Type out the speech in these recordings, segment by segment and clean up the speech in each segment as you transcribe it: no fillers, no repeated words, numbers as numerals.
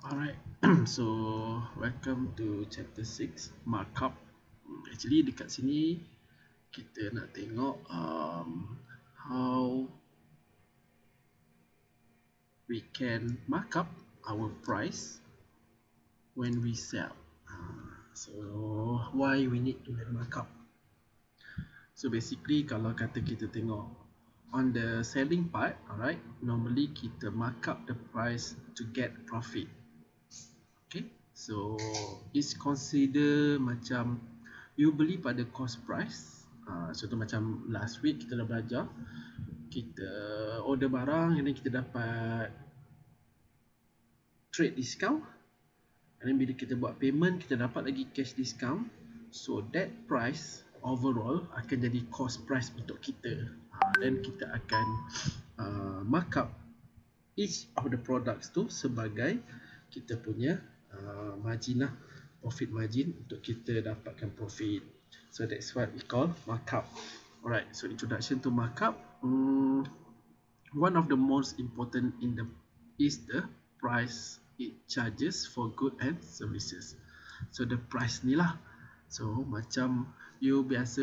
Alright, so welcome to chapter 6 markup. Actually dekat sini kita nak tengok how we can mark up our price when we sell. So why we need to learn markup? So basically kalau kata kita tengok on the selling part, alright, normally kita mark up the price to get profit. Okay, so it's consider macam you beli pada cost price. Contoh macam last week kita dah belajar, kita order barang and then kita dapat trade discount, and then bila kita buat payment kita dapat lagi cash discount. So that price overall akan jadi cost price untuk kita. Then kita akan mark up each of the products tu sebagai kita punya margin lah, profit margin untuk kita dapatkan profit. So that's what we call markup. Alright, so introduction to markup. One of the most important is the price it charges for goods and services. So the price ni lah. So macam you biasa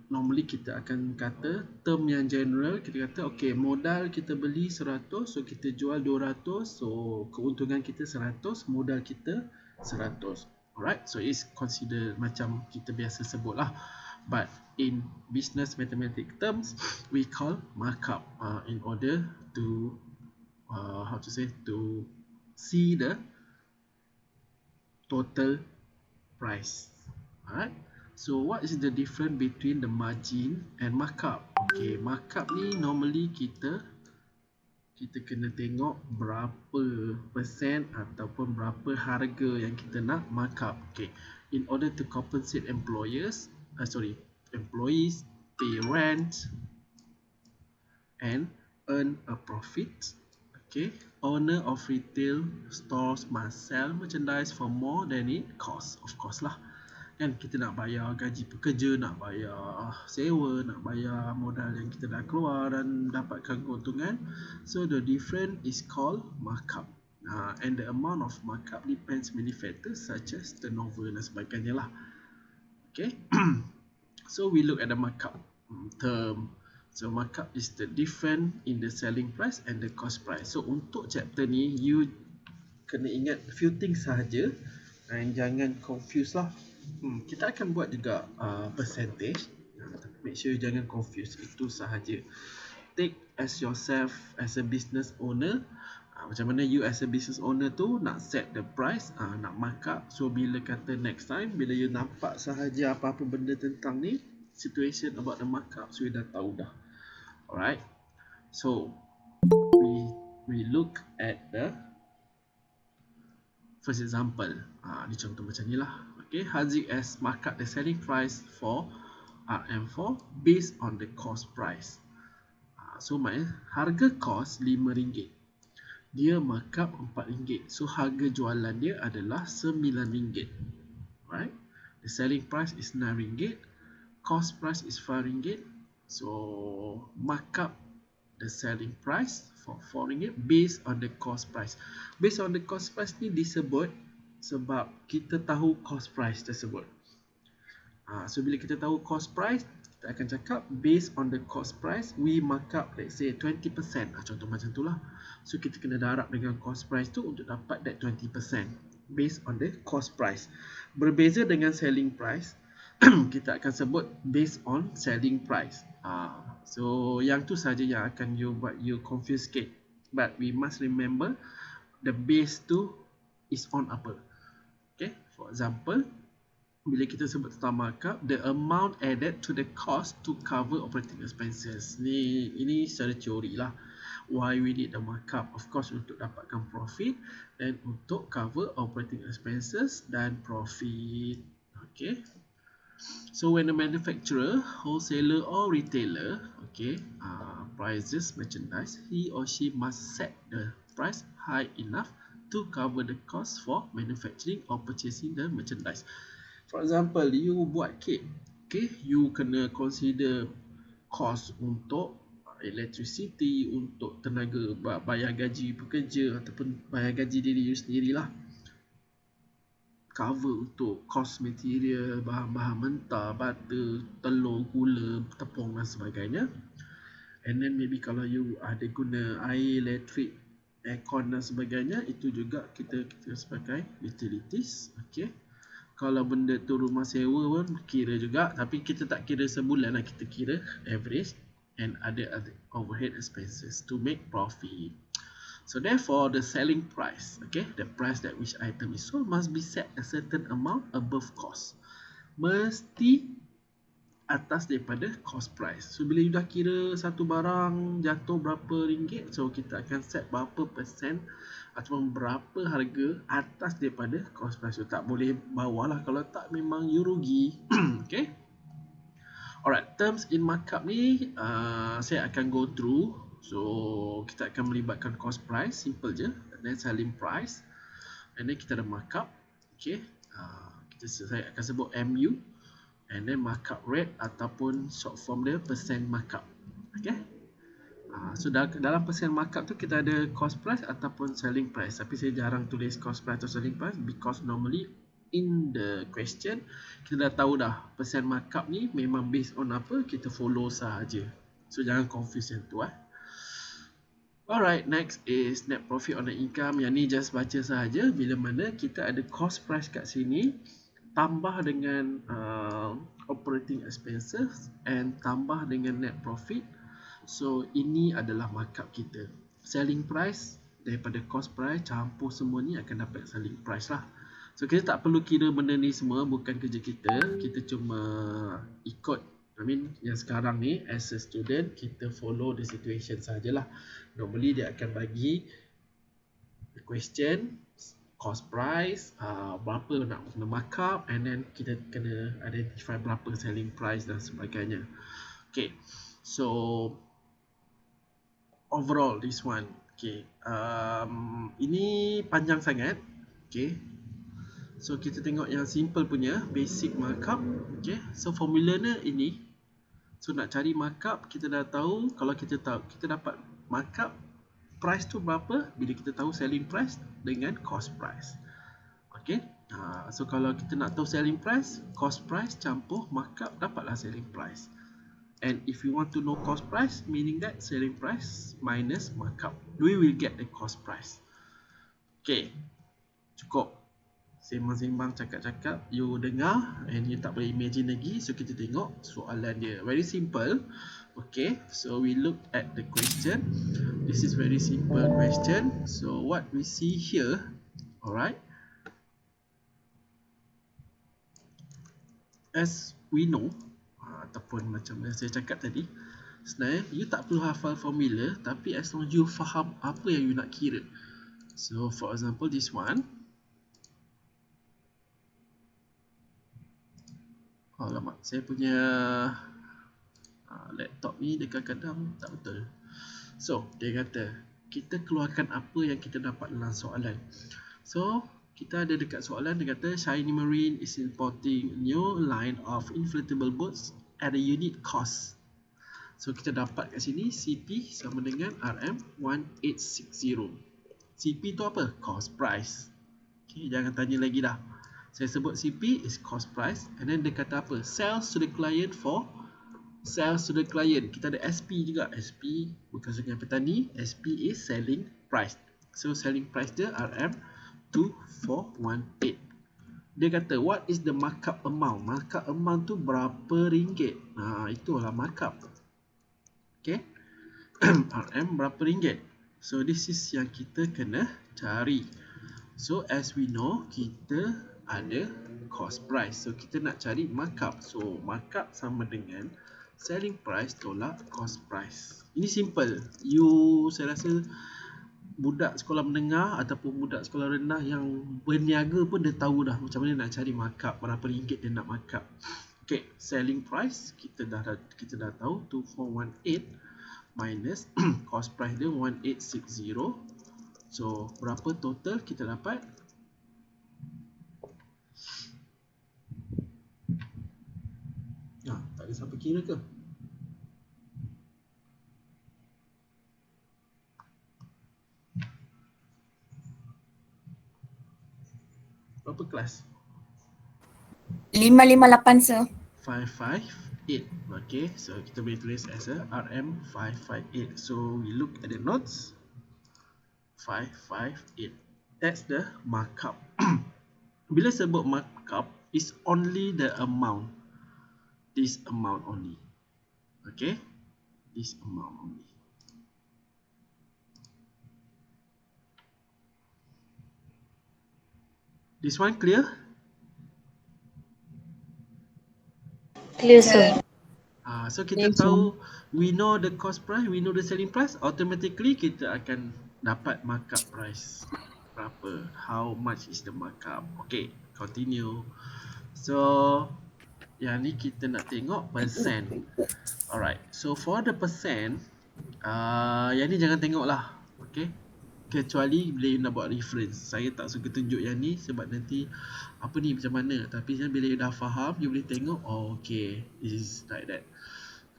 normally kita akan kata term yang general, kita kata okay, modal kita beli 100, so kita jual 200, so keuntungan kita 100, modal kita 100. Alright, so it's considered macam kita biasa sebut lah. But in business mathematics terms, we call markup in order to to see the total price. Alright, so what is the difference between the margin and markup? Okay, markup ni normally kita kena tengok berapa persen ataupun berapa harga yang kita nak markup. Okay, in order to compensate employees, pay rent and earn a profit. Okay, owner of retail stores must sell merchandise for more than it costs. Of course lah, kan kita nak bayar gaji pekerja, nak bayar sewa, nak bayar modal yang kita dah keluar dan dapatkan keuntungan. So the difference is called markup. And the amount of markup depends many factors such as turnover dan sebagainya lah. Okay, so we look at the markup term. So markup is the difference in the selling price and the cost price. So untuk chapter ni you kena ingat few things sahaja and jangan confuse lah. Kita akan buat juga percentage, make sure jangan confuse, itu sahaja. Take as yourself as a business owner, macam mana you as a business owner tu nak set the price, nak markup. So bila kata next time, bila you nampak sahaja apa-apa benda tentang ni, situation about the markup, so you dah tahu dah. Alright, so we look at the first example. Ni contoh macam ni lah. Okay, Haziq has marked the selling price for RM4 based on the cost price. So maknanya harga cost RM5, dia markup RM4. So harga jualan dia adalah RM9. Right? The selling price is RM9, cost price is RM5. So markup the selling price for RM4 based on the cost price. Based on the cost price ni disebut sebab kita tahu cost price tersebut. So bila kita tahu cost price, kita akan cakap based on the cost price, we markup let's say 20%. Contoh macam tu lah. So kita kena darab dengan cost price tu untuk dapat that 20% based on the cost price. Berbeza dengan selling price, kita akan sebut based on selling price. So yang tu saja yang akan buat you confuse sikit. But we must remember the base tu is on apa. Okay, for example, bila kita sebut tentang markup, the amount added to the cost to cover operating expenses. Ini secara teori lah. Why we need the markup? Of course untuk dapatkan profit dan untuk cover operating expenses dan profit. Okay. So when a manufacturer, wholesaler or retailer, prices merchandise, he or she must set the price high enough to cover the cost for manufacturing or purchasing the merchandise. For example, you buat cake, okay, you kena consider cost untuk electricity, untuk tenaga bayar gaji pekerja ataupun bayar gaji diri you sendirilah, cover untuk kos material, bahan-bahan mentah, butter, telur, gula, tepung dan sebagainya. And then maybe kalau you ada guna air, elektrik, aircon dan sebagainya, itu juga kita sebagai utilities. Okay. Kalau benda tu rumah sewa pun kira juga, tapi kita tak kira sebulan lah, kita kira average and other overhead expenses to make profit. So therefore the selling price, okay, the price that which item is sold must be set a certain amount above cost. Mesti atas daripada cost price. So bila you dah kira satu barang jatuh berapa ringgit, so kita akan set berapa persen ataupun berapa harga atas daripada cost price. So tak boleh bawah lah, kalau tak memang you rugi. Okay. Alright, terms in markup ni saya akan go through. So kita akan melibatkan cost price, simple je, and then selling price, and then kita ada markup. Okay, saya akan sebut MU, and then markup rate ataupun short form dia percent markup. Okay, so dalam percent markup tu kita ada cost price ataupun selling price, tapi saya jarang tulis cost price atau selling price because normally in the question kita dah tahu dah percent markup ni memang based on apa, kita follow sahaja. So jangan confuse yang tu. Alright, next is net profit on the income. Yang ni just baca sahaja, bila mana kita ada cost price kat sini tambah dengan operating expenses and tambah dengan net profit. So ini adalah markup kita. Selling price daripada cost price campur semua ni akan dapat selling price lah. So kita tak perlu kira benda ni semua, bukan kerja kita. Kita cuma ikut, yang sekarang ni as a student kita follow the situation sajalah. Normally dia akan bagi the question, cost price, berapa nak kena markup, and then kita kena identify berapa selling price dan sebagainya. Okay, so overall this one, okay, ini panjang sangat. Okay, so kita tengok yang simple punya basic markup. Okay, so formula ni ini. So nak cari markup, kita dah tahu, kalau kita dapat markup price tu berapa bila kita tahu selling price dengan cost price. Okay, so kalau kita nak tahu selling price, cost price campur markup, dapatlah selling price. And if you want to know cost price, meaning that selling price minus markup, we will get the cost price. Okay, cukup sembang-sembang, cakap-cakap, you dengar and you tak boleh imagine lagi. So kita tengok soalan dia, very simple. Okay, so we look at the question. This is very simple question. So what we see here, alright, as we know, ataupun macam yang saya cakap tadi, sebenarnya you tak perlu hafal formula, tapi as long as you faham apa yang you nak kira. So for example this one, alamak, saya punya laptop ni dia kadang-kadang tak betul. So dia kata kita keluarkan apa yang kita dapat dalam soalan. So kita ada dekat soalan, dia kata Shiny Marine is importing new line of inflatable boats at a unit cost. So kita dapat kat sini CP sama dengan RM1860. CP tu apa? Cost price. Okay, jangan tanya lagi dah. Saya sebut CP is cost price, and then dia kata apa? Sales to the client for sales to the client. Kita ada SP juga. SP bukan sungai petani. SP is selling price. So selling price dia RM2418. Dia kata what is the markup amount? Markup amount tu berapa ringgit? Itulah markup. Okay. RM berapa ringgit? So this is yang kita kena cari. So as we know, kita ada cost price. So kita nak cari markup. So markup sama dengan selling price tolak cost price. Ini simple. Saya rasa budak sekolah menengah ataupun budak sekolah rendah yang berniaga pun dia tahu dah macam mana nak cari markup, berapa ringgit dia nak markup. Okay, selling price kita dah tahu 2418 minus cost price dia 1860. So berapa total kita dapat? Tak ada siapa kira ke? Berapa kelas? 558, sir. 558. Okay, so kita boleh tulis as a RM558. So we look at the notes. 558. That's the markup. Bila sebut markup, is only the amount. This amount only. Okay, this amount only. This one clear? Clear, sir. So kita tahu, we know the cost price, we know the selling price, automatically kita akan dapat markup price. Berapa? How much is the markup? Okay, continue. So, yang ni kita nak tengok percent. Alright, so for the percent, yang ni jangan tengok lah. Okay, kecuali bila you nak buat reference. Saya tak suka tunjuk yang ni sebab nanti apa ni macam mana. Tapi bila you dah faham, you boleh tengok, oh okay, this is like that.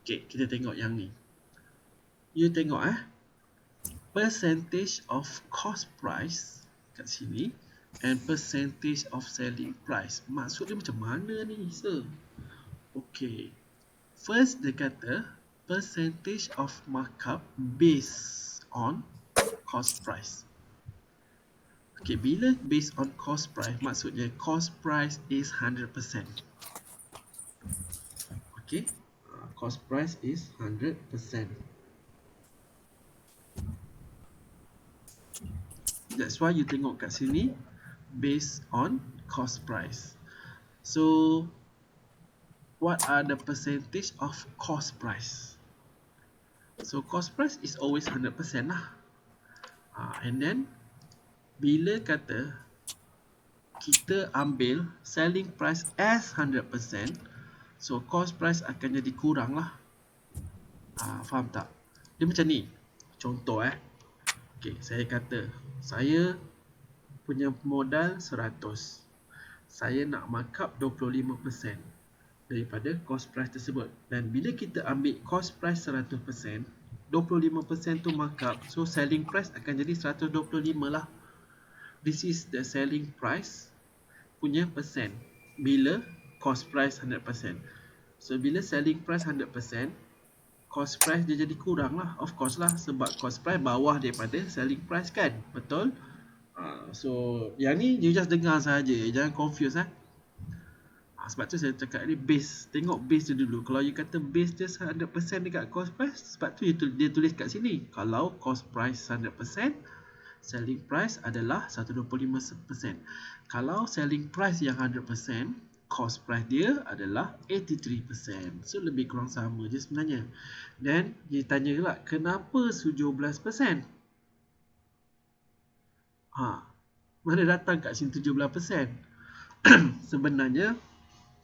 Okay, kita tengok yang ni. You tengok percentage of cost price kat sini and percentage of selling price. Maksud dia macam mana ni, sir? Okay, first dia kata percentage of markup based on cost price. Okay, bila based on cost price, maksudnya cost price is 100%. Okay, cost price is 100%. That's why you tengok kat sini based on cost price. So what are the percentage of cost price? So cost price is always 100% lah. And then bila kata kita ambil selling price as 100%, so cost price akan jadi kurang lah. Faham tak? Dia macam ni. Contoh okay, saya kata saya punya modal 100. Saya nak markup 25% daripada cost price tersebut. Dan bila kita ambil cost price 100%, 25% tu markup, so selling price akan jadi 125 lah. This is the selling price punya percent bila cost price 100%. So bila selling price 100%, cost price dia jadi kurang lah. Of course lah, sebab cost price bawah daripada selling price kan. Betul? So yang ni you just dengar saja, jangan confuse sebab tu saya cakap ni base. Tengok base dia dulu. Kalau you kata base dia 100% dekat cost price, sebab tu dia tulis kat sini. Kalau cost price 100%, selling price adalah 125%. Kalau selling price yang 100%, cost price dia adalah 83%. So lebih kurang sama je sebenarnya. Dan dia tanya pula, kenapa 17%? Mana datang kat sini 17%? Sebenarnya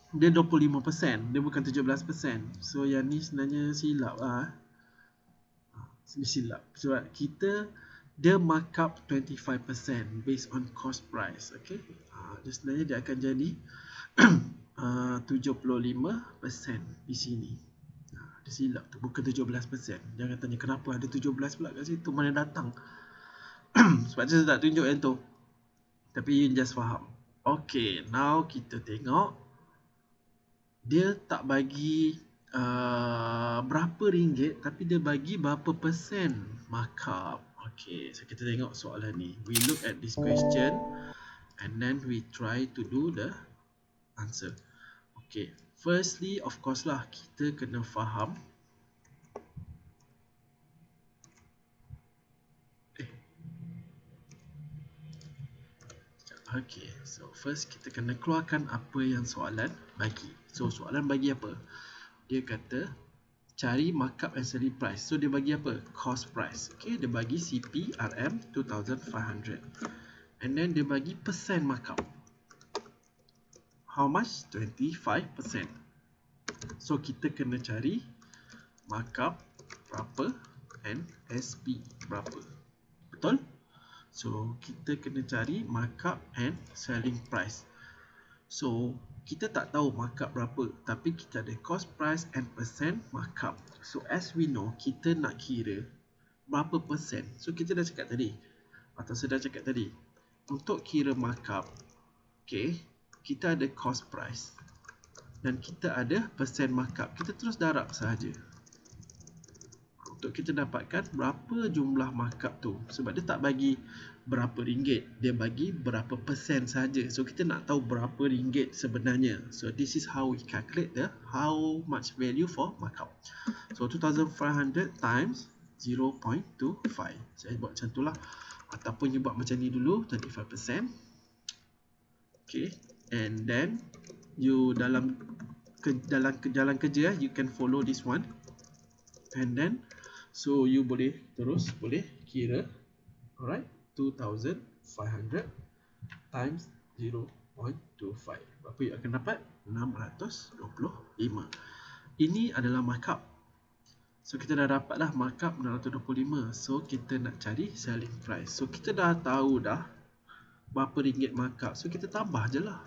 dia 25%, dia bukan 17%. So yang ni sebenarnya silap lah. Silap sebab kita dia markup 25% based on cost price. Okay, dia sebenarnya dia akan jadi 75% di sini. Dia silap tu, bukan 17%. Jangan tanya kenapa ada 17 pula kat situ, mana datang. Sebab tu saya tak tunjuk yang tu, tapi you just faham. Okay, now kita tengok dia tak bagi berapa ringgit, tapi dia bagi berapa persen markup. Okay, so kita tengok soalan ni. We look at this question and then we try to do the answer. Okay, firstly of course lah kita kena faham Okay, so first kita kena keluarkan apa yang soalan bagi. So soalan bagi apa? Dia kata cari markup and selling price. So dia bagi apa? Cost price. Okay, dia bagi CP RM 2500. And then dia bagi percent markup. How much? 25%. So kita kena cari markup berapa and SP berapa. Betul? So kita kena cari markup and selling price. So kita tak tahu markup berapa, tapi kita ada cost price and percent markup. So as we know, kita nak kira berapa persen. So kita dah cakap tadi, atau saya dah cakap tadi, untuk kira markup, Okay, kita ada cost price dan kita ada persen markup. Kita terus darab sahaja untuk kita dapatkan berapa jumlah markup tu. Sebab dia tak bagi berapa ringgit, dia bagi berapa persen saja. So kita nak tahu berapa ringgit sebenarnya. So this is how we calculate the how much value for markup. So 2500 times 0.25. Saya buat macam tu lah, ataupun you buat macam ni dulu, 35%. Okay, and then you dalam jalan kerja you can follow this one, and then so you boleh terus kira. Alright, 2500 times 0.25. Berapa you akan dapat? 625. Ini adalah markup. So kita dah dapat dah markup 625. So kita nak cari selling price. So kita dah tahu dah berapa ringgit markup. So kita tambah je lah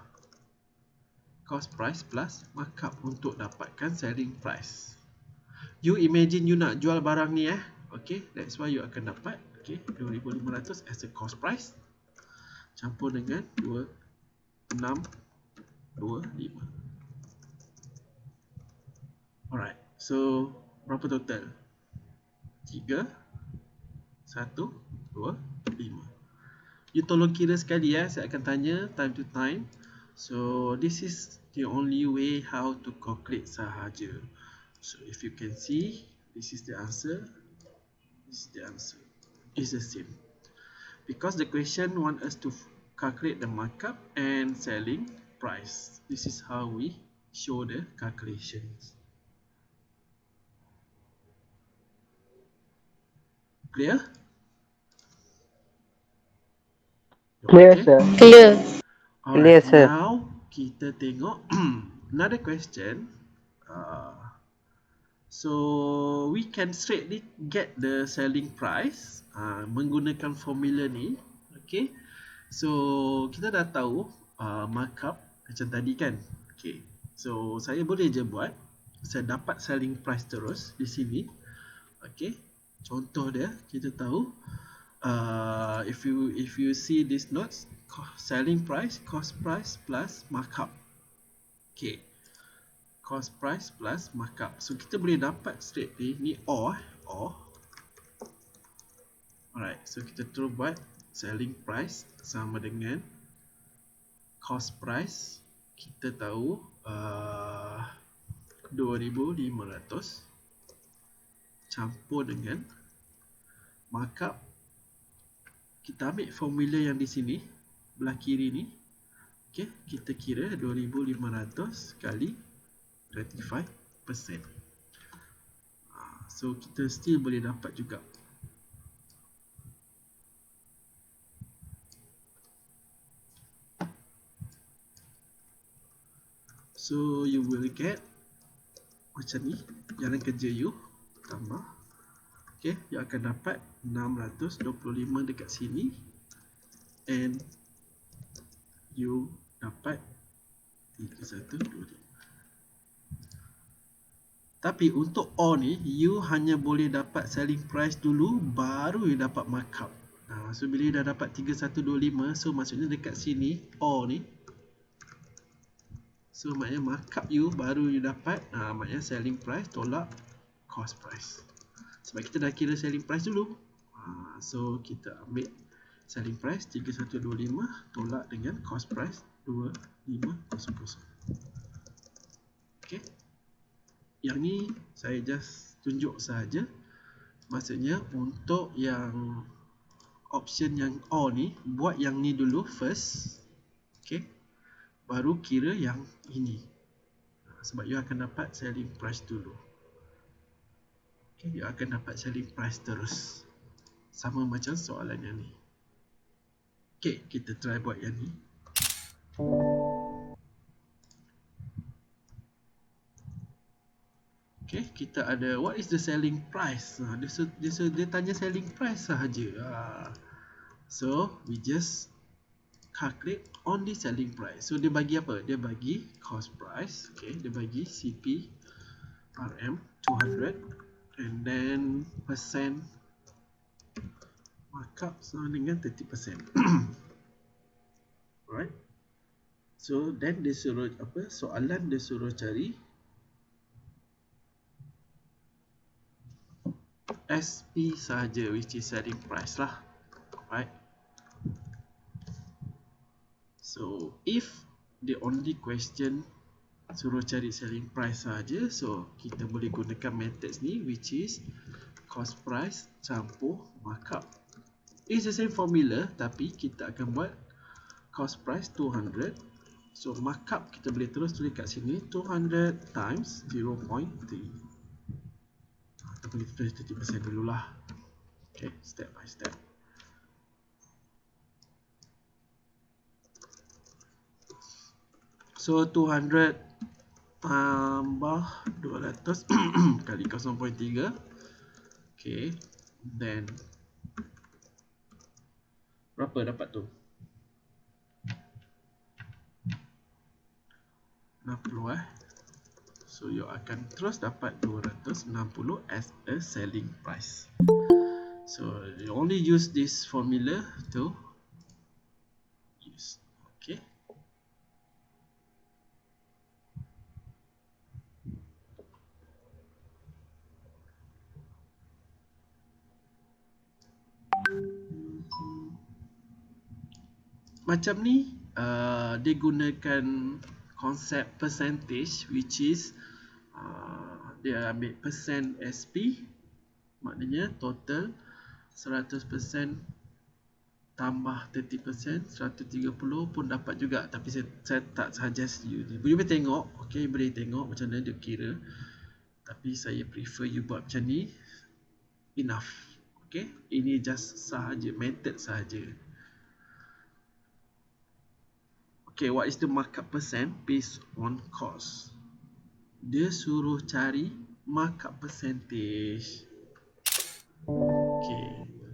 cost price plus markup untuk dapatkan selling price. You imagine you nak jual barang ni okay, that's why you akan dapat, okay, 2500 as a cost price campur dengan 2625. Alright, so berapa total? 3 1 2 5. You tolong kira sekali saya akan tanya time to time. So this is the only way how to calculate sahaja. So if you can see, this is the answer. This is the answer. It's the same. Because the question want us to calculate the markup and selling price. This is how we show the calculations. Clear? Clear, sir. Clear. Alright, Clear, sir. now kita tengok another question. So we can straightly get the selling price menggunakan formula ni. Okay, so kita dah tahu markup macam tadi kan. Okay, so saya boleh je buat, saya dapat selling price terus di sini. Okay, contoh dia kita tahu if you see these notes, selling price, cost price plus markup. Okay, cost price plus markup. So kita boleh dapat straight ni or. Alright, so kita terus buat selling price sama dengan cost price. Kita tahu 2500 campur dengan markup. Kita ambil formula yang di sini belah kiri ni. Okay, kita kira 2500 kali 25%. So kita still boleh dapat juga. So you will get macam ni, jalan kerja you tambah. Okay, you akan dapat 625 dekat sini, and you dapat 3125. Tapi untuk O ni, you hanya boleh dapat selling price dulu, baru you dapat markup. So bila you dah dapat 3125, so maksudnya dekat sini O ni, so maknanya markup you baru you dapat, maknanya selling price tolak cost price. Sebab kita dah kira selling price dulu. So kita ambil selling price 3125 tolak dengan cost price 2500. Okay, yang ni saya just tunjuk sahaja. Maksudnya untuk yang option yang O ni, buat yang ni dulu first. Okay, baru kira yang ini. Sebab you akan dapat selling price dulu. Okay, you akan dapat selling price terus. Sama macam soalan yang ni. Okay, kita try buat yang ni. Okay, kita ada what is the selling price. Dia tanya selling price sahaja. So we just calculate on the selling price. So dia bagi apa? Dia bagi cost price. Okay, dia bagi CP RM 200, and then percent markup sama dengan 30%. Alright. So then dia suruh apa? Soalan dia suruh cari SP sahaja, which is selling price lah. Right? So if the only question suruh cari selling price sahaja, so kita boleh gunakan methods ni, which is cost price campur markup. It's the same formula, tapi kita akan buat cost price 200. So markup kita boleh terus tulis kat sini 200 times 0.3. Ataupun kita tulis 30% dululah. Okay, step by step. So 200 tambah 200 kali 0.3. Okay, then berapa dapat tu? 60 So you akan terus dapat 260 as a selling price. So you only use this formula to use. Okay. Macam ni dia gunakan konsep percentage, which is dia ambil percent SP, maknanya total 100% tambah 30%, 130 pun dapat juga, tapi saya tak suggest you. You boleh tengok, okay, boleh tengok macam mana dia kira, tapi saya prefer you buat macam ni, enough. Okay, ini just sahaja, method sahaja. Okay, what is the markup percent based on cost? Dia suruh cari markup percentage. Okay,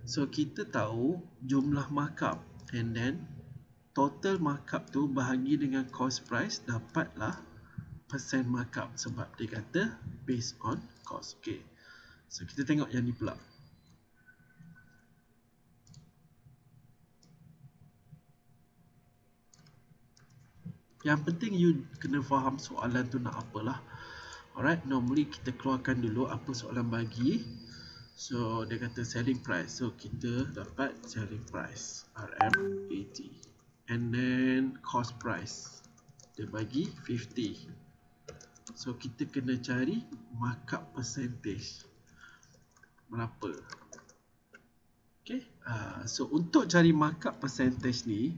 so kita tahu jumlah markup, and then total markup tu bahagi dengan cost price, dapatlah percent markup, sebab dia kata based on cost. Okay, so kita tengok yang ni pula. Yang penting you kena faham soalan tu nak apalah. Alright, normally kita keluarkan dulu apa soalan bagi. So dia kata selling price, so kita dapat selling price RM80, and then cost price dia bagi 50. So kita kena cari markup percentage berapa. Okay, so untuk cari markup percentage ni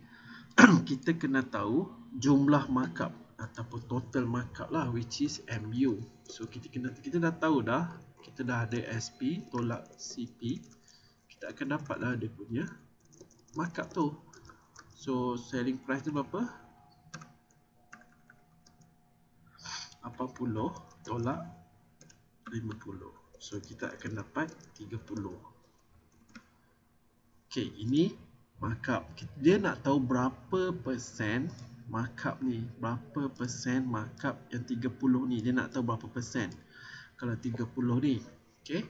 kita kena tahu jumlah markup ataupun total markup lah, which is MU. So kita dah tahu dah, kita dah ada SP tolak CP, kita akan dapat lah dia punya markup tu. So selling price tu berapa? 80 tolak 50. So kita akan dapat 30. Okay, ini markup. Dia nak tahu berapa persen markup ni, berapa persen markup yang 30 ni, dia nak tahu berapa persen kalau 30 ni. Okay,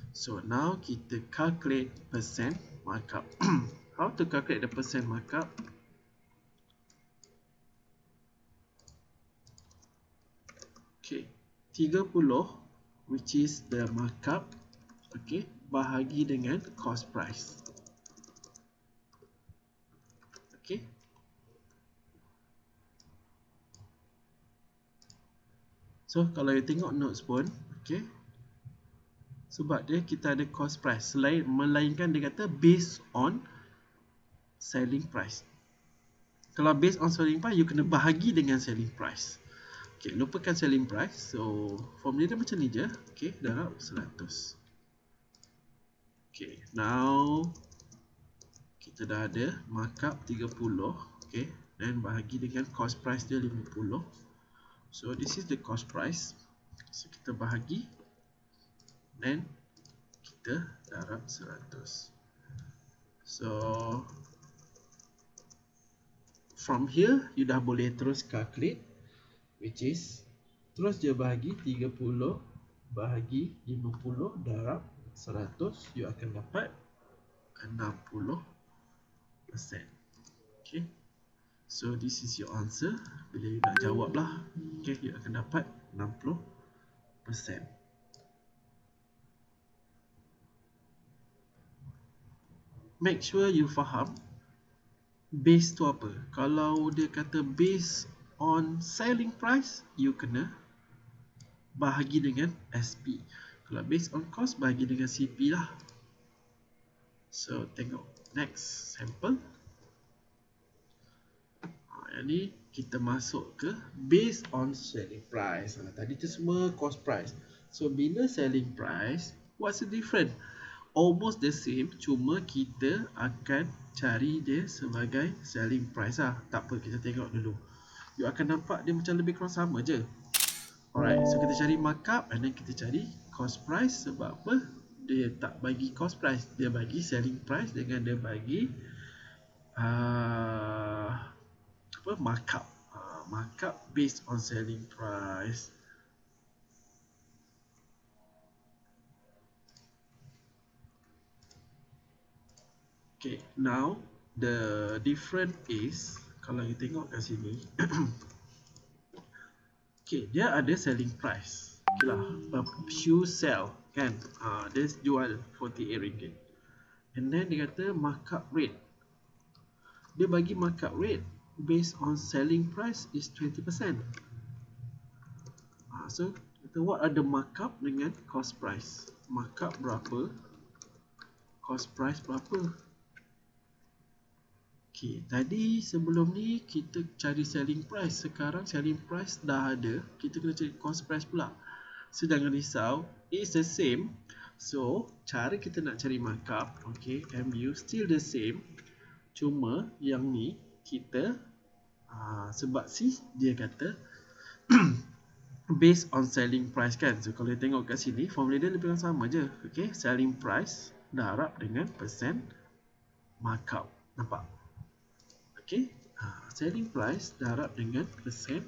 so now kita calculate percent markup. How to calculate the percent markup? Okay, 30 which is the markup, okay, bahagi dengan cost price. Okay, so kalau you tengok notes pun, okay, sebab dia kita ada cost price, melainkan dia kata based on selling price. Kalau based on selling price, you kena bahagi dengan selling price. Okay, lupakan selling price. So formula dia macam ni je. Okay, darab 100. Okay, now kita dah ada markup 30. Okay, dan bahagi dengan cost price dia 50. So this is the cost price. So kita bahagi dan kita darab 100. So from here you dah boleh terus calculate, which is terus je bahagi 30 bahagi 50 darab 100, you akan dapat 60%. Okay, So this is your answer. Bila you nak jawab lah, okay, you akan dapat 60%. Make sure you faham base tu apa. Kalau dia kata base on selling price, you kena bahagi dengan SP. Kalau based on cost, bahagi dengan CP lah. So tengok next sample. Yang ni kita masuk ke based on selling price. Tadi tu semua cost price. So bila selling price, what's the difference? Almost the same, cuma kita akan cari dia sebagai selling price lah. Tak apa, kita tengok dulu. You akan nampak dia macam lebih kurang sama je. Alright, so kita cari markup and then kita cari cost price. Sebab apa? Dia tak bagi cost price, dia bagi selling price dengan dia bagi markup. Markup based on selling price. Okay, now the difference is, kalau you tengok kat sini, okay, dia ada selling price. Okay lah, shoe sell kan, dia jual RM48. And then dia kata markup rate. Dia bagi markup rate based on selling price is 20%. So, what are the markup dengan cost price? Markup berapa? Cost price berapa? Okay, tadi sebelum ni kita cari selling price. Sekarang selling price dah ada, kita kena cari cost price pula. So jangan risau, it's the same. So cara kita nak cari markup, okay, MU still the same. Cuma yang ni kita sebab dia kata based on selling price kan. So kalau tengok kat sini, formula dia lebih kurang sama je. Okay, selling price darab dengan percent markup. Nampak? Okay, selling price darab dengan percent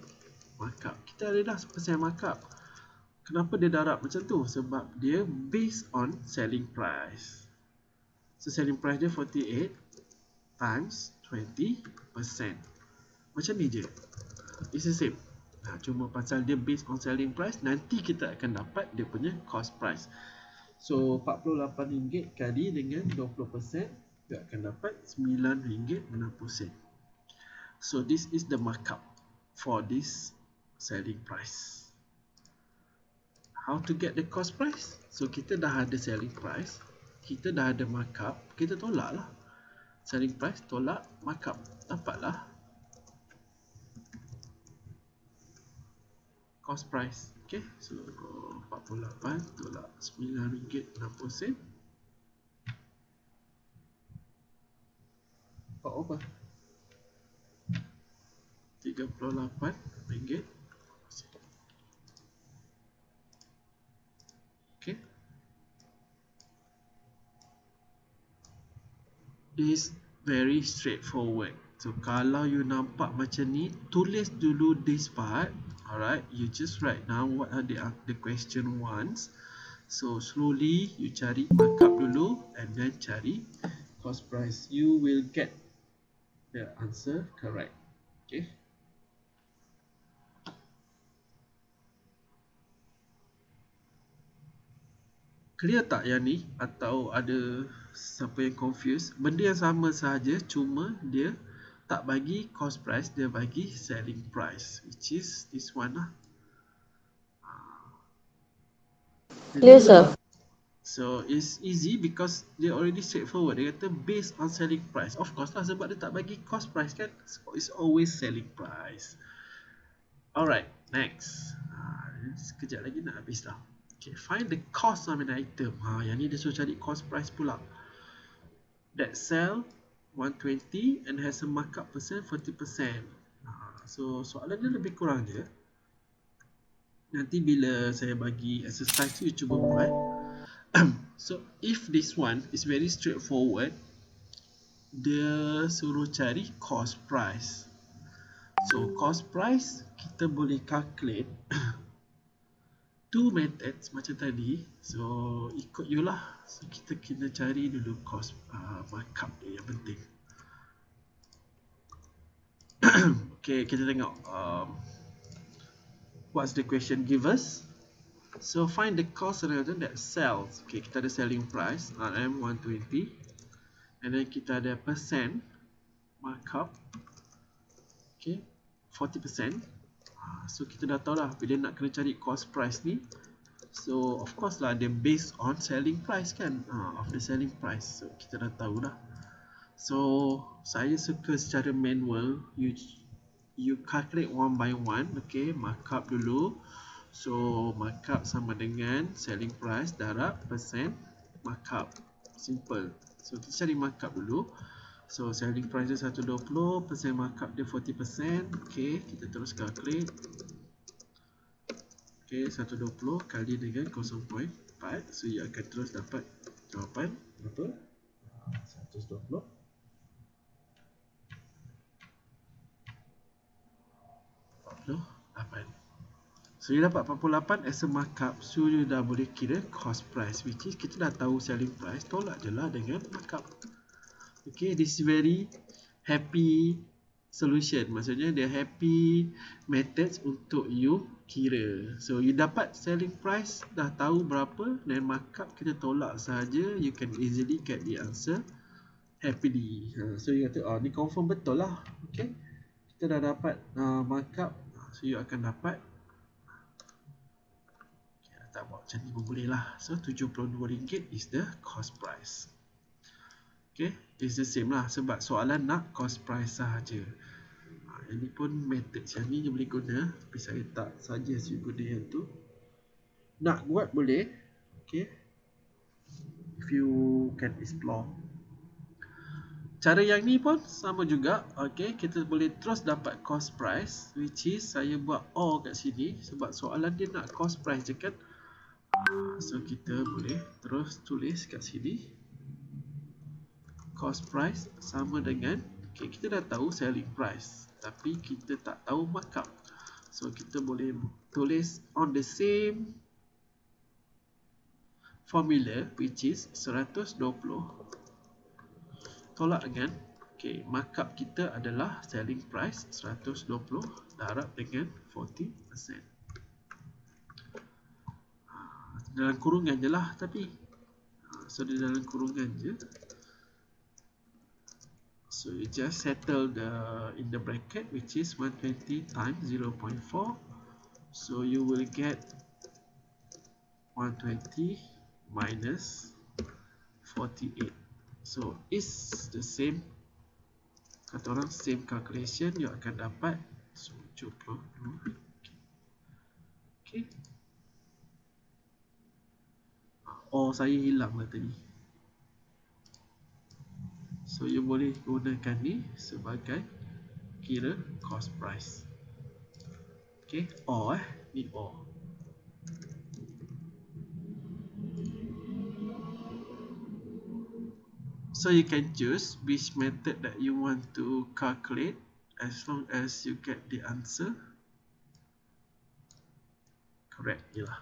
markup. Kita ada dah percent markup. Kenapa dia darab macam tu? Sebab dia based on selling price. So selling price dia 48 times 20%. Macam ni je. It's the same. Cuma pasal dia based on selling price, nanti kita akan dapat dia punya cost price. So RM48 kali dengan 20%, kita akan dapat RM9.60. So this is the markup for this selling price. How to get the cost price? So kita dah ada selling price, kita dah ada markup, kita tolak lah. Selling price tolak markup, dapatlah cost price. Okay, so 48 tolak RM9.60. Apa? RM38. Okay. Is very straightforward. So kalau you nampak macam ni, tulis dulu this part. Alright, you just write down what are the question wants. So slowly you cari markup dulu and then cari cost price. You will get the answer correct. Okay. Clear tak yang ni? Atau ada siapa yang confused? Benda yang sama sahaja, cuma dia tak bagi cost price, dia bagi selling price, which is this one lah. Clear, sir. So it's easy because dia already straightforward. Dia kata based on selling price. Of course lah, sebab dia tak bagi cost price kan. So it's always selling price. Alright, next. Sekejap lagi nak habis dah. Okay, find the cost of an item. Yang ni dia suruh cari cost price pula. That sell 120 and has a markup percent 40%. So soalan dia lebih kurang je. Nanti bila saya bagi exercise tu, you cuba buat. So if this one is very straightforward, dia suruh cari cost price. So cost price kita boleh calculate two methods macam tadi. So ikut you lah. So kita kena cari dulu cost markup dia yang penting. Okay, kita tengok what's the question give us. So find the cost item that sells. Okay, kita ada selling price RM 120, and then kita ada percent markup. Okay, 40%. So kita dah tahu lah bila nak kena cari cost price ni. So of course lah dia based on selling price kan, of the selling price. So kita dah tahu dah. So saya suka secara manual, you calculate one by one. Okay, markup dulu. So markup sama dengan selling price darab percent markup. Simple. So kita cari markup dulu. So selling price dia 120, percent markup dia 40%. Okay, kita terus calculate. Okay, 120 kali dengan 0.4. So you akan terus dapat jawapan berapa? 120. So you dapat 48 as a markup. So you dah boleh kira cost price, which is kita dah tahu selling price, tolak je lah dengan markup. Okay, this is very happy solution. Maksudnya dia happy methods untuk you kira. So you dapat selling price, dah tahu berapa, dan markup kita tolak saja, you can easily get the answer happily. So you kata, oh ni confirm betul lah. Okay, kita dah dapat markup. So you akan dapat, okay, tak buat macam ni pun boleh lah. So RM72 is the cost price. Okay, it's the same lah sebab soalan nak cost price sahaja. Ini pun method yang ni je boleh guna, tapi saya tak suggest you guna yang tu. Nak buat boleh, okay, if you can explore. Cara yang ni pun sama juga. Okay, kita boleh terus dapat cost price, which is saya buat OR kat sini sebab soalan dia nak cost price je kan. So kita boleh terus tulis kat sini cost price sama dengan, okay, kita dah tahu selling price tapi kita tak tahu markup. So kita boleh tulis on the same formula, which is 120 tolak dengan, okay, markup kita adalah selling price 120 darab dengan 40%. Dalam kurungan je lah tapi, so di dalam kurungan je. So you just settle in the bracket, which is 120 times 0.4. So you will get 120 minus 48. So it's the same, kata orang same calculation, you akan dapat 72. Okay. Oh, saya hilang lah tadi. So you boleh gunakan ni sebagai kira cost price. Okay, or ni or. So you can choose which method that you want to calculate as long as you get the answer correct je lah.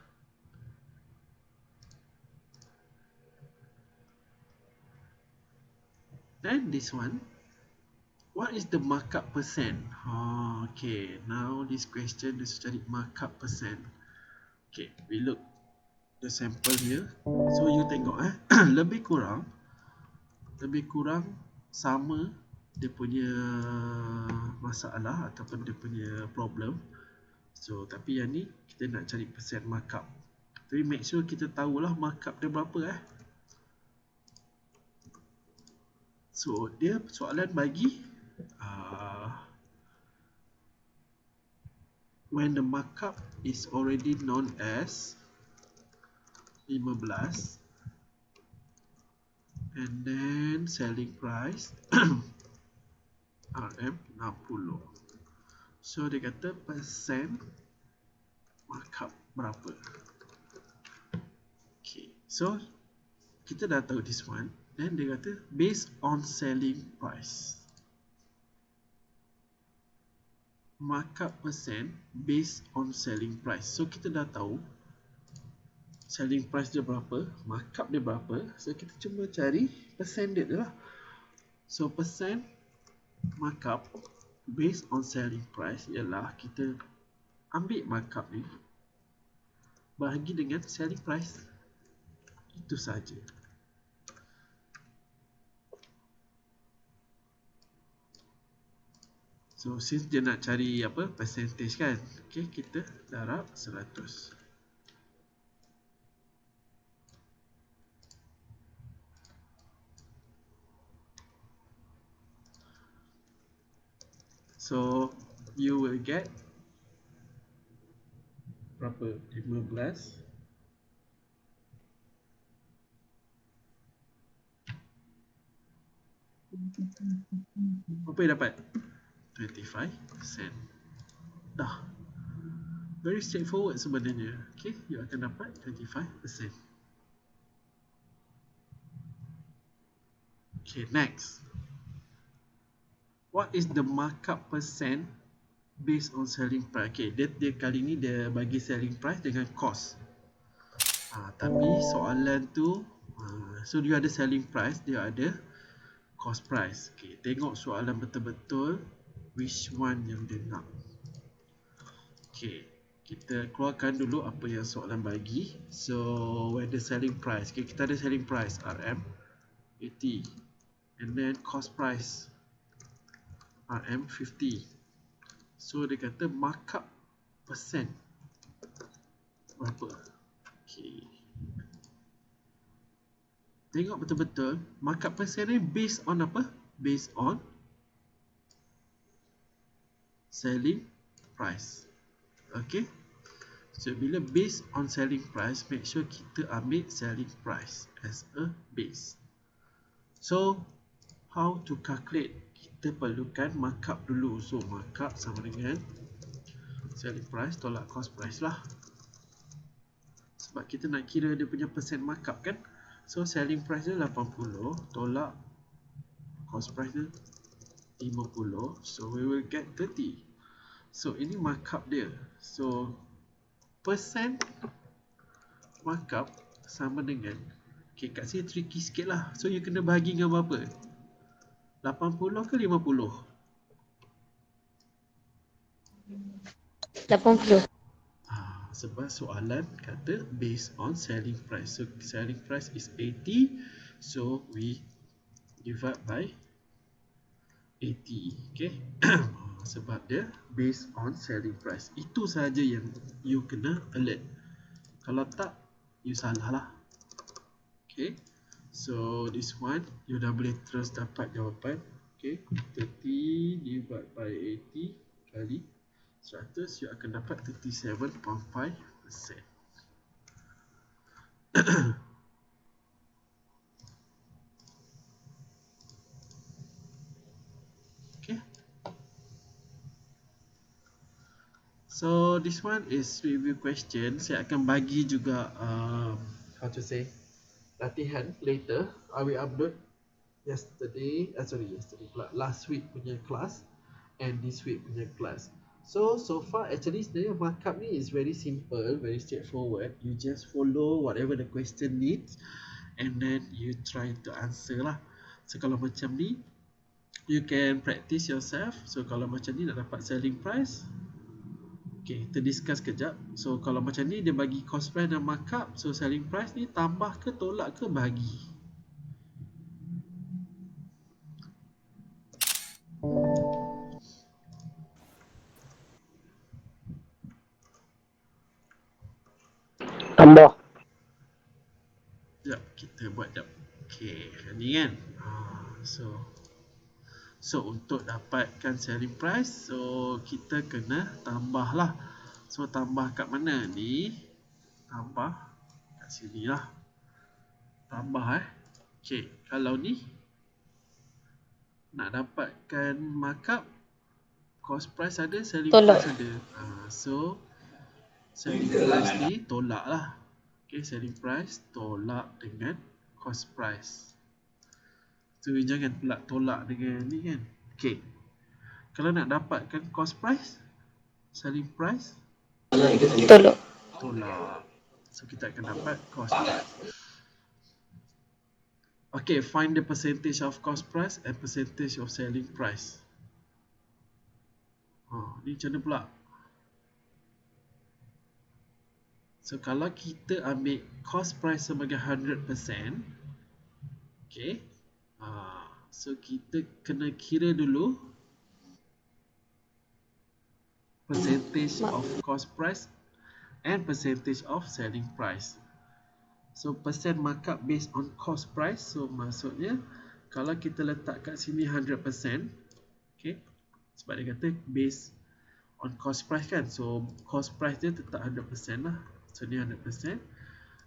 Then this one, what is the markup percent? Okay, now this question is cari markup percent. Okay, we look the sample here. So you tengok lebih kurang sama dia punya masalah ataupun dia punya problem. So tapi yang ni kita nak cari percent markup. Tapi make sure kita tahulah markup dia berapa So dia soalan bagi when the markup is already known as 15 and then selling price RM 60. So dia kata percent markup berapa. Okay, so kita dah tahu this one. Then dia kata based on selling price. Markup percent based on selling price. So kita dah tahu selling price dia berapa, markup dia berapa. So kita cuma cari percent dia lah. So percent markup based on selling price ialah kita ambil markup ni bahagi dengan selling price. Itu saja. So since dia nak cari apa percentage kan, okay, kita darab 100. So you will get berapa? 15. Apa yang dapat? 25%. Dah. Very straightforward sebenarnya. Okay, you akan dapat 25%. Okay, next. What is the markup percent based on selling price? Okay, dia kali ni dia bagi selling price dengan cost. Tapi soalan tu, so dia ada selling price, dia ada cost price. Okay, tengok soalan betul-betul which one yang dia nak. Okay, kita keluarkan dulu apa yang soalan bagi. So whether selling price, okay, kita ada selling price RM 80 and then cost price RM 50. So dia kata markup percent berapa? Okay, tengok betul-betul markup percent ni based on apa? Based on selling price. Okay, so bila based on selling price, make sure kita ambil selling price as a base. So how to calculate? Kita perlukan markup dulu. So markup sama dengan selling price tolak cost price lah. Sebab kita nak kira dia punya percent markup kan. So selling price dia 80 tolak cost price dia 50. So we will get 30. So ini markup dia. So percent markup sama dengan, okay, kat sini tricky sikit lah. So you kena bahagi dengan berapa? 80 ke 50? 80. Sebab soalan kata based on selling price. So selling price is 80. So we divide by 80. Okay. Sebab dia based on selling price. Itu saja yang you kena alert. Kalau tak, you salah lah. Okay. So this one you dah boleh terus dapat jawapan. Okay, 30 divide by 80 kali 100, you akan dapat 37.5%. Okay. So this one is review question. Saya akan bagi juga how to say, latihan later. I will upload last week punya class and this week punya class. So far actually sebenarnya markup ni is very simple, very straightforward. You just follow whatever the question needs and then you try to answer lah. So kalau macam ni, you can practice yourself. So kalau macam ni nak dapat selling price, okay, kita discuss kejap. So kalau macam ni dia bagi cost price dan markup, so selling price ni tambah ke tolak ke bahagi? Tambah. Sekejap, kita buat jap. Okay, ni kan. So untuk dapatkan selling price, so kita kena tambah lah. So tambah kat mana ni? Tambah kat sini lah. Tambah okay, kalau ni nak dapatkan markup, cost price ada, selling Tolak. price ada. So selling price ni tolak lah. Okay, selling price tolak dengan cost price. So jangan pula tolak dengan ni kan. Okay, kalau nak dapatkan cost price, selling price Tolak. tolak. So kita akan dapat cost price. Okay, find the percentage of cost price and percentage of selling price. Ni macam mana pula? So kalau kita ambil cost price sebagai 100%, okay, so kita kena kira dulu percentage of cost price and percentage of selling price. So percent markup based on cost price, so maksudnya kalau kita letak kat sini 100%, okay, sebab dia kata based on cost price kan, so cost price dia tetap 100% lah. So ni 100%,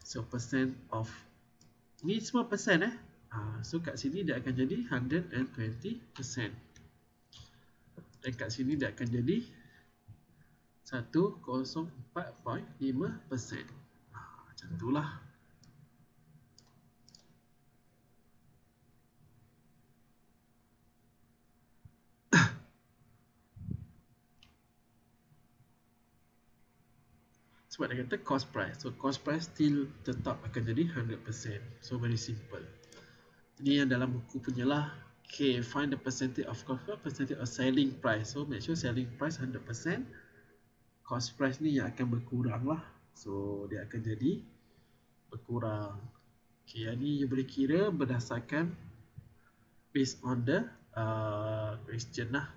so percent of ni semua persen so kat sini dia akan jadi 120%, dan kat sini dia akan jadi 104.5%. Macam tu lah. Sebab dia kata cost price, so cost price still tetap akan jadi 100%. So very simple. Ini yang dalam buku punya lah. Okay, find the percentage of cost price, percentage of selling price. So make sure selling price 100%, cost price ni yang akan berkurang lah. So dia akan jadi berkurang. Okay, yang ni you boleh kira berdasarkan based on the question lah.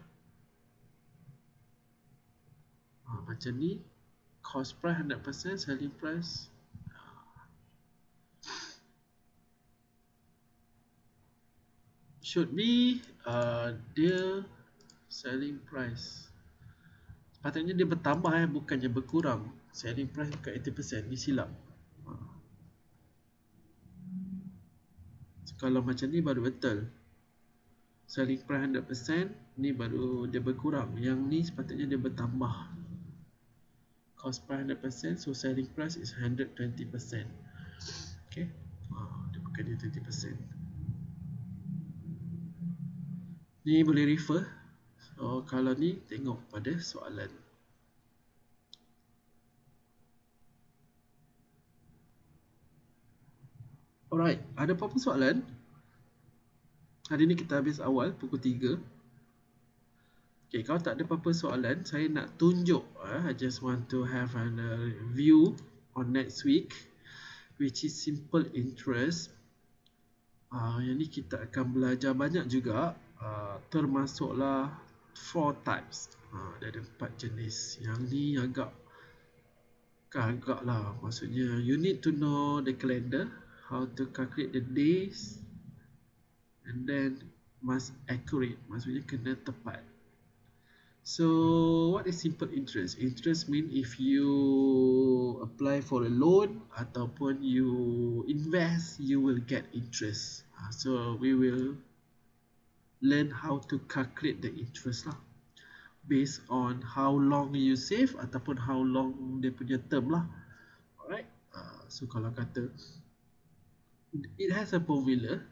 Macam ni, cost price 100%, selling price should be dia selling price sepatutnya dia bertambah bukannya berkurang. Selling price bukan 80%, ni silap. So, kalau macam ni baru betul. Selling price 100%, ni baru dia berkurang. Yang ni sepatutnya dia bertambah. Cost price 100%, so selling price is 120%. Okay, dia bukan dia 20%. Ni boleh refer. So kalau ni tengok pada soalan. Alright, ada apa-apa soalan? Hari ni kita habis awal pukul 3. Okay, kalau tak ada apa-apa soalan, saya nak tunjuk. I just want to have a view on next week, which is simple interest. Yang ni kita akan belajar banyak juga. Termasuklah 4 types. Dia ada 4 jenis. Yang ni agak lah. Maksudnya you need to know the calendar, how to calculate the days, and then must accurate. Maksudnya kena tepat. So what is simple interest? Interest mean if you apply for a loan ataupun you invest, you will get interest. So we will learn how to calculate the interest lah, based on how long you save ataupun how long dia punya term lah. Alright. So kalau kata it has a formula,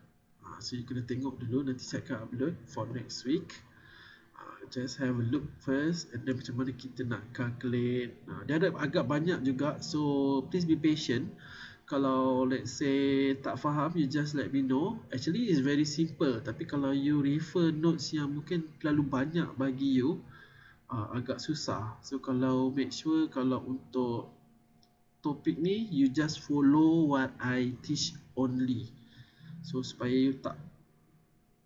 so you kena tengok dulu. Nanti saya akan upload for next week. Just have a look first, and then macam mana kita nak calculate. Dia ada agak banyak juga, so please be patient. Kalau let's say tak faham, you just let me know. Actually it's very simple, tapi kalau you refer notes yang mungkin terlalu banyak bagi you, agak susah. So kalau make sure, kalau untuk topik ni, you just follow what I teach only, so supaya you tak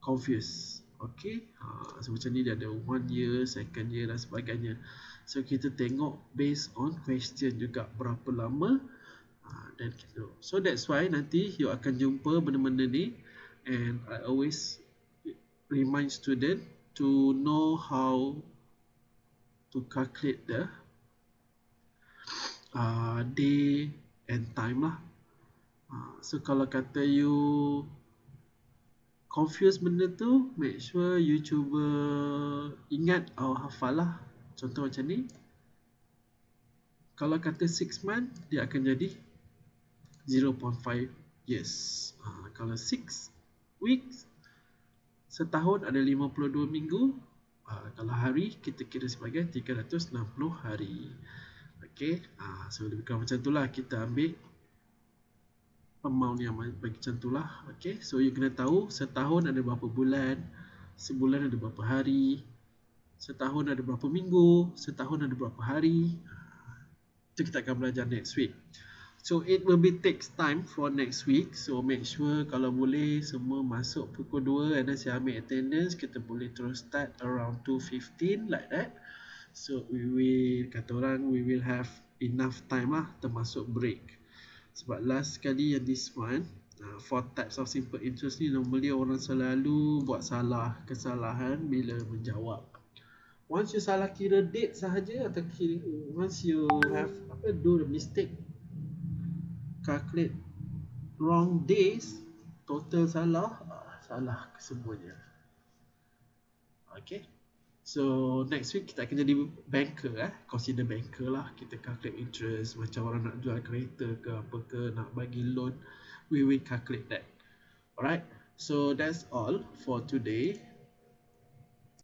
confused. Okay, so macam ni dia ada 1 year, 2nd year dan sebagainya. So kita tengok based on question juga berapa lama, dan gitu. So that's why nanti you akan jumpa benda-benda ni, and I always remind student to know how to calculate the day and time lah. So kalau kata you confuse benda tu, make sure you cuba ingat atau hafal lah. Contoh macam ni, kalau kata 6 month, dia akan jadi 0.5 years. Kalau 6 weeks, setahun ada 52 minggu. Kalau hari, kita kira sebagai 360 hari. Okay, so lebih kurang macam tu lah. Kita ambil amount yang bagi macam tu lah. Okay, so you kena tahu setahun ada berapa bulan, sebulan ada berapa hari, setahun ada berapa minggu, setahun ada berapa hari. Itu kita akan belajar next week. So it will be takes time for next week. So make sure kalau boleh semua masuk pukul 2 and then saya ambil attendance. Kita boleh terus start around 2:15 like that. So we will have enough time lah termasuk break. Sebab last sekali yang this one, 4 types of simple interest ni normally orang selalu buat kesalahan bila menjawab. Once you salah kira date sahaja atau once you have do the mistake, calculate wrong days, total salah kesemuanya. Okay. So next week kita akan jadi banker, consider banker lah. Kita calculate interest, macam orang nak jual kereta ke apa ke, nak bagi loan, we will calculate that. Alright, so that's all for today.